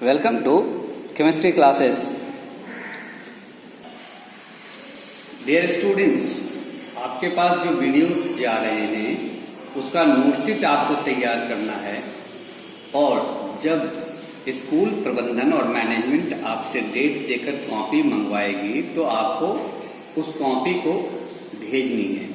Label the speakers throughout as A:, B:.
A: Welcome to chemistry classes. Dear students, आपके पास जो videos जा रहे हैं उसका नोटशीट आपको तैयार करना है और जब स्कूल प्रबंधन और मैनेजमेंट आपसे डेट देकर कॉपी मंगवाएगी तो आपको उस कॉपी को भेजनी है।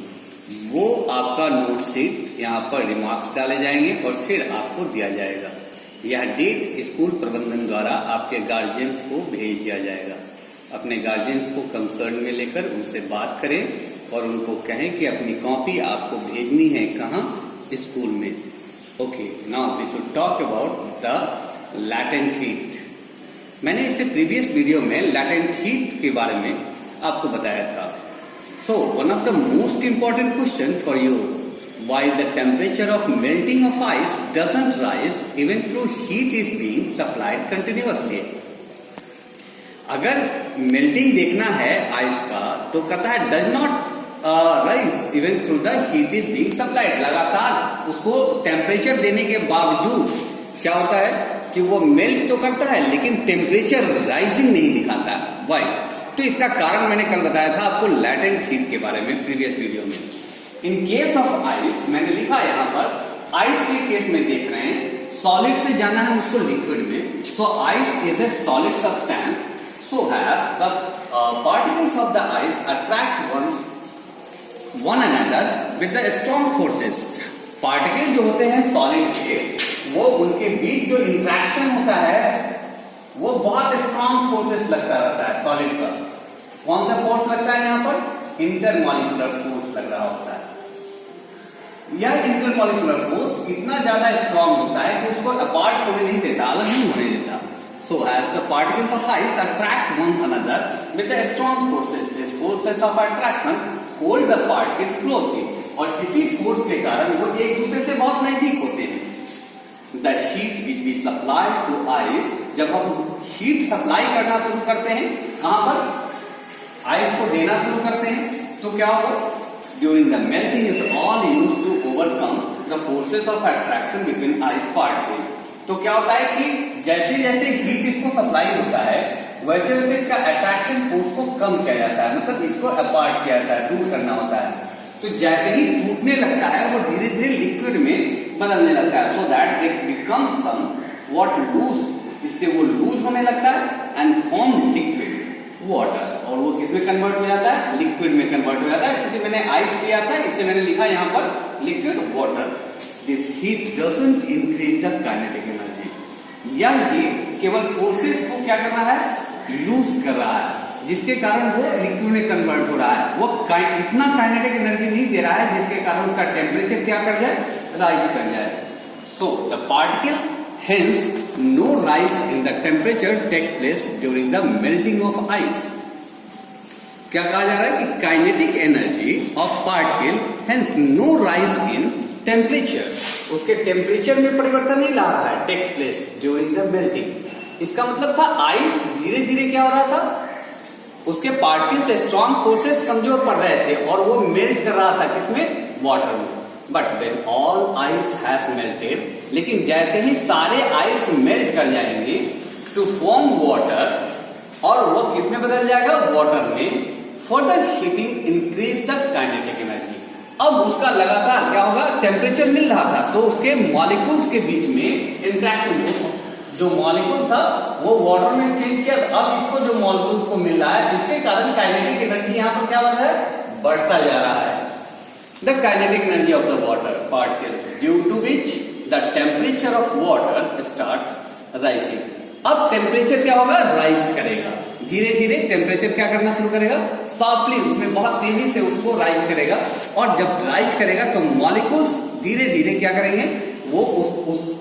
A: वो आपका नोटशीट यहाँ पर रिमार्क्स डाले जाएंगे और फिर आपको दिया जाएगा। यह डेट स्कूल प्रबंधन द्वारा आपके गार्जियंस को भेज दिया जाएगा। अपने गार्जियंस को कंसर्न में लेकर उनसे बात करें और उनको कहें कि अपनी कॉपी आपको भेजनी है कहाँ, स्कूल में। Okay, now we should talk about the latent heat. मैंने इससे प्रीवियस वीडियो में लैटेंट हीट के बारे में आपको बताया था। So one of the most important question for you, why the temperature of melting of ice doesn't rise even though heat is being supplied continuously। अगर मेल्टिंग देखना है आइस का तो कहता है does not rise even through the heat is being supplied. लगातार उसको temperature देने के बावजूद क्या होता है कि वो मेल्ट तो करता है लेकिन टेम्परेचर राइजिंग नहीं दिखाता है। वाई? तो इसका कारण मैंने कल बताया था आपको लैटेंट हीट के बारे में प्रीवियस वीडियो में। इन केस ऑफ आइस मैंने लिखा यहाँ पर, आइस के केस में देख रहे हैं सॉलिड से जाना है उसको लिक्विड में। So ice is a solid substance, so has the particles of the ice attract one another with the strong forces. Particle जो होते हैं सॉलिड के, वो उनके बीच जो इंट्रैक्शन होता है वो बहुत स्ट्रॉन्ग फोर्सेस लगता रहता है सॉलिड पर। कौन सा फोर्स लगता है यहाँ पर? इंटरमॉलिक्यूलर फोर्स लग रहा होता है। यह इंटरमॉलिक्यूलर फोर्स इतना ज्यादा स्ट्रॉन्ग होता है कि उसको अपार्ट होने नहीं देता, अलग नहीं होने देता। So as the particles of ice attract one another with the strong forces, this forces of attraction hold the particle closely. और इसी फोर्स के कारण वो एक दूसरे से बहुत नजदीक होते हैं। The heat which we supply to ice, जब हम हीट सप्लाई करना शुरू करते हैं कहां पर? आइस को देना शुरू करते हैं तो क्या होगा? During the melting is all use to overcome the forces of attraction between ice particle. तो क्या होता है कि जैसे जैसे हीट इसको सप्लाई होता है वैसे वैसे इसका अट्रैक्शन फोर्स को कम किया जाता है, मतलब इसको अपार्ट किया जाता है, दूर करना होता है। तो जैसे ही टूटने लगता है वो धीरे धीरे लिक्विड में बदलने लगता है, so that it becomes somewhat loose, इससे वो लूज होने लगता है एंड फॉर्म लिक्विड वाटर। और वो किसमें कन्वर्ट हो जाता है? लिक्विड में कन्वर्ट हो जाता है। क्योंकि मैंने आइस दिया था इससे मैंने लिखा यहाँ पर liquid water. This heat doesn't increase the kinetic energy. यह हीट केवल फोर्सेस को क्या कर रहा है? लूज कर रहा है, जिसके कारण वो लिक्विड में कन्वर्ट हो रहा है। वो इतना काइनेटिक एनर्जी नहीं दे रहा है जिसके कारण उसका टेम्परेचर क्या कर जाए? राइज कर जाए। So the particles hence no rise in the temperature take place during the melting of ice। क्या कहा जा रहा है कि kinetic energy of particle hence no rise in temperature, उसके टेम्परेचर में परिवर्तन नहीं ला रहा है, takes place during the melting। इसका मतलब था आइस धीरे धीरे क्या हो रहा था, उसके पार्टिकल्स स्ट्रॉन्ग फोर्सेस कमजोर पड़ रहे थे और वो मेल्ट कर रहा था किसमें? वाटर में। But when all ice has melted, लेकिन जैसे ही सारे आइस मेल्ट कर जाएंगे to form water, और वो किस में बदल जाएगा? वाटर में। further heating increase the kinetic energy। अब उसका लगातार क्या होगा? टेम्परेचर मिल रहा था तो उसके मॉलिक्यूल्स के बीच में इंट्रैक्शन होगा। जो मॉलिक्यूल था वो वाटर में चेंज किया, अब इसको जो मॉलिक्यूल्स को मिल रहा है जिसके कारण काइनेटिक एनर्जी यहाँ पर क्या बढ़ रहा है? बढ़ता जा रहा है। The kinetic energy of the water particles due to which the temperature of water starts rising। अब टेम्परेचर क्या होगा? राइज करेगा, धीरे धीरे टेम्परेचर क्या करना शुरू करेगा? सॉफ्टली, उसमें बहुत तेजी से उसको राइज करेगा। और जब राइज करेगा तो मॉलिक्यूल्स धीरे धीरे क्या करेंगे? वो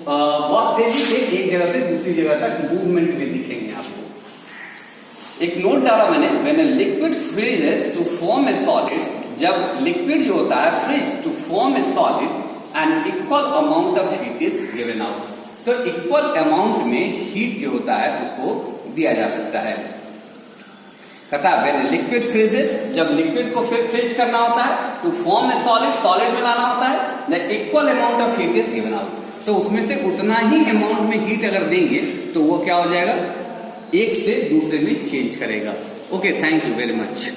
A: बहुत तेजी से एक जगह से दूसरी जगह तक मूवमेंट में दिखेंगे आपको। एक नोट डाला मैंने, when a liquid freezes to form a solid, जब लिक्विड जो होता है freeze to form a solid and equal amount of heat is given out. तो इक्वल अमाउंट में हीट जो होता है उसको दिया जा सकता है। कहता है व्हेन लिक्विड फ्रीजेस, जब लिक्विड को फिर फ्रीज करना होता है to form a solid, solid में लाना होता है, the equal amount of heat is given out. तो तो उसमें से उतना ही अमाउंट में हीट अगर देंगे तो वो क्या हो जाएगा, एक से दूसरे में चेंज करेगा। Okay, thank you very much.